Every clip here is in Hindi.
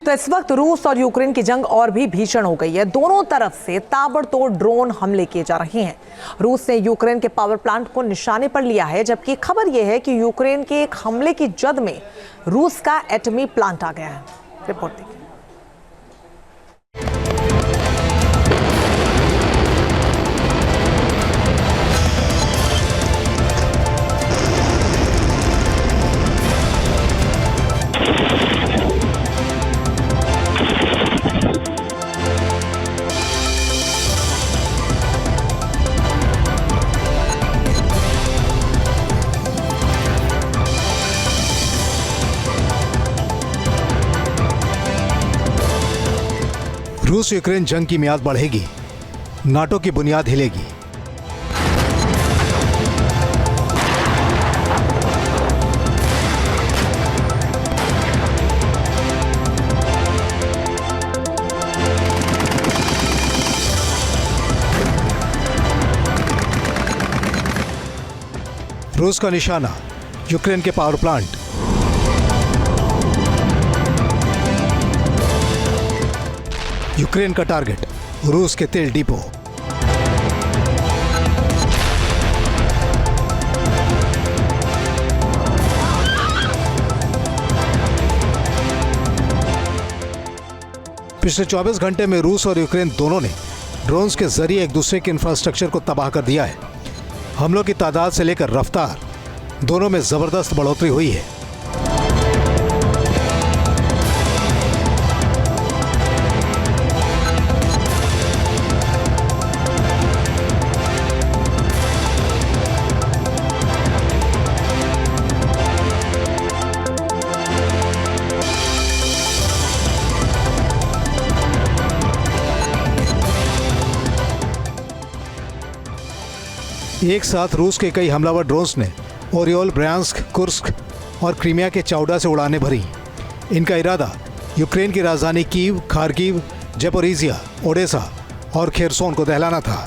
तो इस वक्त रूस और यूक्रेन की जंग और भी भीषण हो गई है। दोनों तरफ से ताबड़तोड़ ड्रोन हमले किए जा रहे हैं। रूस ने यूक्रेन के पावर प्लांट को निशाने पर लिया है, जबकि खबर यह है कि यूक्रेन के एक हमले की जद में रूस का एटमी प्लांट आ गया है। रिपोर्ट देखिए। रूस यूक्रेन जंग की मियाद बढ़ेगी, नाटो की बुनियाद हिलेगी। रूस का निशाना यूक्रेन के पावर प्लांट। यूक्रेन का टारगेट रूस के तेल डिपो। पिछले 24 घंटे में रूस और यूक्रेन दोनों ने ड्रोन्स के जरिए एक दूसरे के इंफ्रास्ट्रक्चर को तबाह कर दिया है। हमलों की तादाद से लेकर रफ्तार दोनों में जबरदस्त बढ़ोतरी हुई है। एक साथ रूस के कई हमलावर ड्रोन्स ने ओरियोल, ब्रयांस्क, कुर्स्क और क्रीमिया के चाउडा से उड़ानें भरी। इनका इरादा यूक्रेन की राजधानी कीव, खार्किव, ज़पोरिज़िया, ओडेसा और खेरसोन को दहलाना था।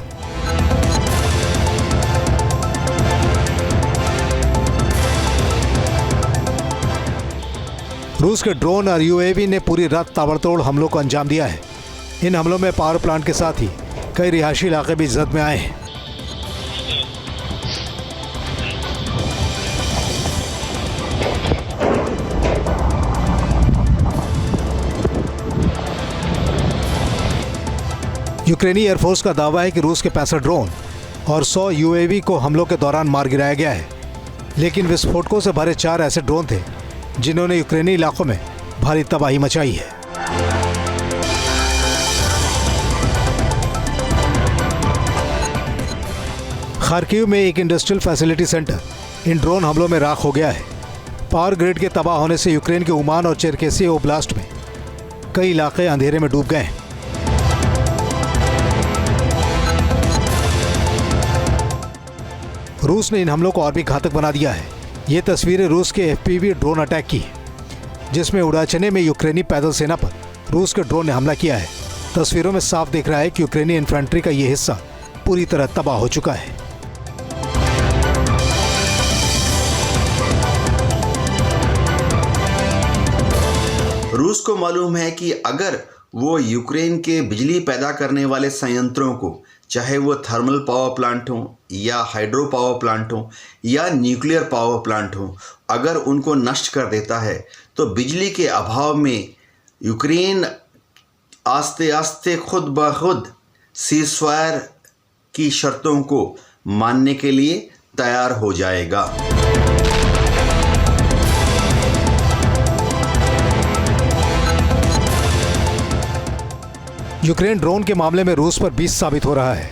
रूस के ड्रोन और यूएवी ने पूरी रात ताबड़तोड़ हमलों को अंजाम दिया है। इन हमलों में पावर प्लांट के साथ ही कई रिहायशी इलाके भी जद में आए हैं। यूक्रेनी एयरफोर्स का दावा है कि रूस के 65 ड्रोन और 100 यूएवी को हमलों के दौरान मार गिराया गया है, लेकिन विस्फोटकों से भरे 4 ऐसे ड्रोन थे जिन्होंने यूक्रेनी इलाकों में भारी तबाही मचाई है। खार्किव में एक इंडस्ट्रियल फैसिलिटी सेंटर इन ड्रोन हमलों में राख हो गया है। पावर ग्रिड के तबाह होने से यूक्रेन के उमान और चेरकेसी ओब्लास्ट में कई इलाके अंधेरे में डूब गए हैं। रूस ने इन हमलों को और भी घातक बना दिया है। ये तस्वीरें रूस के एफपीवी ड्रोन अटैक की, जिसमें उड़ाचने में यूक्रेनी पैदल सेना पर रूस के ड्रोन ने हमला किया है। तस्वीरों में साफ दिख रहा है कि यूक्रेनी इन्फेंट्री का ये हिस्सा पूरी तरह तबाह हो चुका है। रूस को मालूम है कि अगर वो यूक्रेन के बिजली पैदा करने वाले संयंत्रों को, चाहे वो थर्मल पावर प्लांट हो या हाइड्रो पावर प्लांट हो या न्यूक्लियर पावर प्लांट हो, अगर उनको नष्ट कर देता है तो बिजली के अभाव में यूक्रेन आस्ते आस्ते खुद ब खुद सीज़फायर की शर्तों को मानने के लिए तैयार हो जाएगा। यूक्रेन ड्रोन के मामले में रूस पर 20 साबित हो रहा है।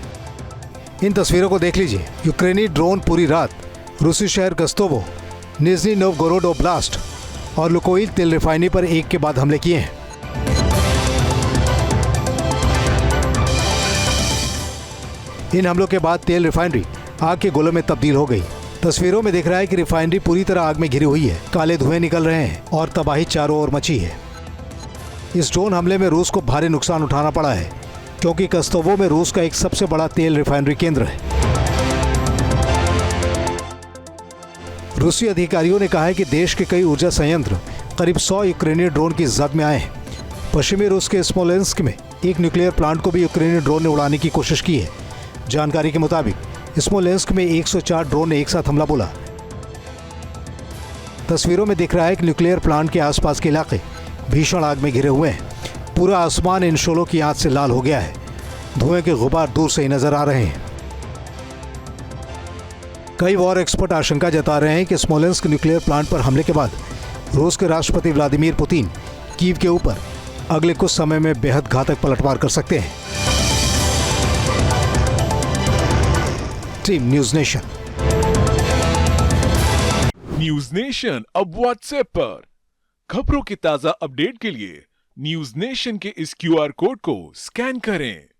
इन तस्वीरों को देख लीजिए। यूक्रेनी ड्रोन पूरी रात रूसी शहर कस्तोवो, निज़नी नोवगोरोड ओब्लास्ट और लुकोइल तेल रिफाइनरी पर एक के बाद हमले किए हैं। इन हमलों के बाद तेल रिफाइनरी आग के गोलों में तब्दील हो गई। तस्वीरों में दिख रहा है कि रिफाइनरी पूरी तरह आग में घिरी हुई है। काले धुएं निकल रहे हैं और तबाही चारों ओर मची है। इस ड्रोन हमले में रूस को भारी नुकसान उठाना पड़ा है, क्योंकि कस्तोवो में रूस का एक सबसे बड़ा तेल रिफाइनरी केंद्र है। रूसी अधिकारियों ने कहा है कि देश के कई ऊर्जा संयंत्र करीब 100 यूक्रेनी ड्रोन की जद में आए हैं। पश्चिमी रूस के स्मोलेंस्क में एक न्यूक्लियर प्लांट को भी यूक्रेनी ड्रोन ने उड़ाने की कोशिश की है। जानकारी के मुताबिक स्मोलेंस्क में 104 ड्रोन ने एक साथ हमला बोला। तस्वीरों में दिख रहा है कि न्यूक्लियर प्लांट के आसपास के इलाके भीषण आग में घिरे हुए हैं। पूरा आसमान इन शोलों की आंच से लाल हो गया है। धुएं के गुबार दूर से ही नजर आ रहे हैं। कई वॉर एक्सपर्ट आशंका जता रहे हैं कि स्मोलेंस्क न्यूक्लियर प्लांट पर हमले के बाद रूस के राष्ट्रपति व्लादिमीर पुतिन कीव के ऊपर अगले कुछ समय में बेहद घातक पलटवार कर सकते हैं। Team news nation. News nation अब व्हाट्सएप पर खबरों की ताजा अपडेट के लिए न्यूज नेशन के इस QR कोड को स्कैन करें।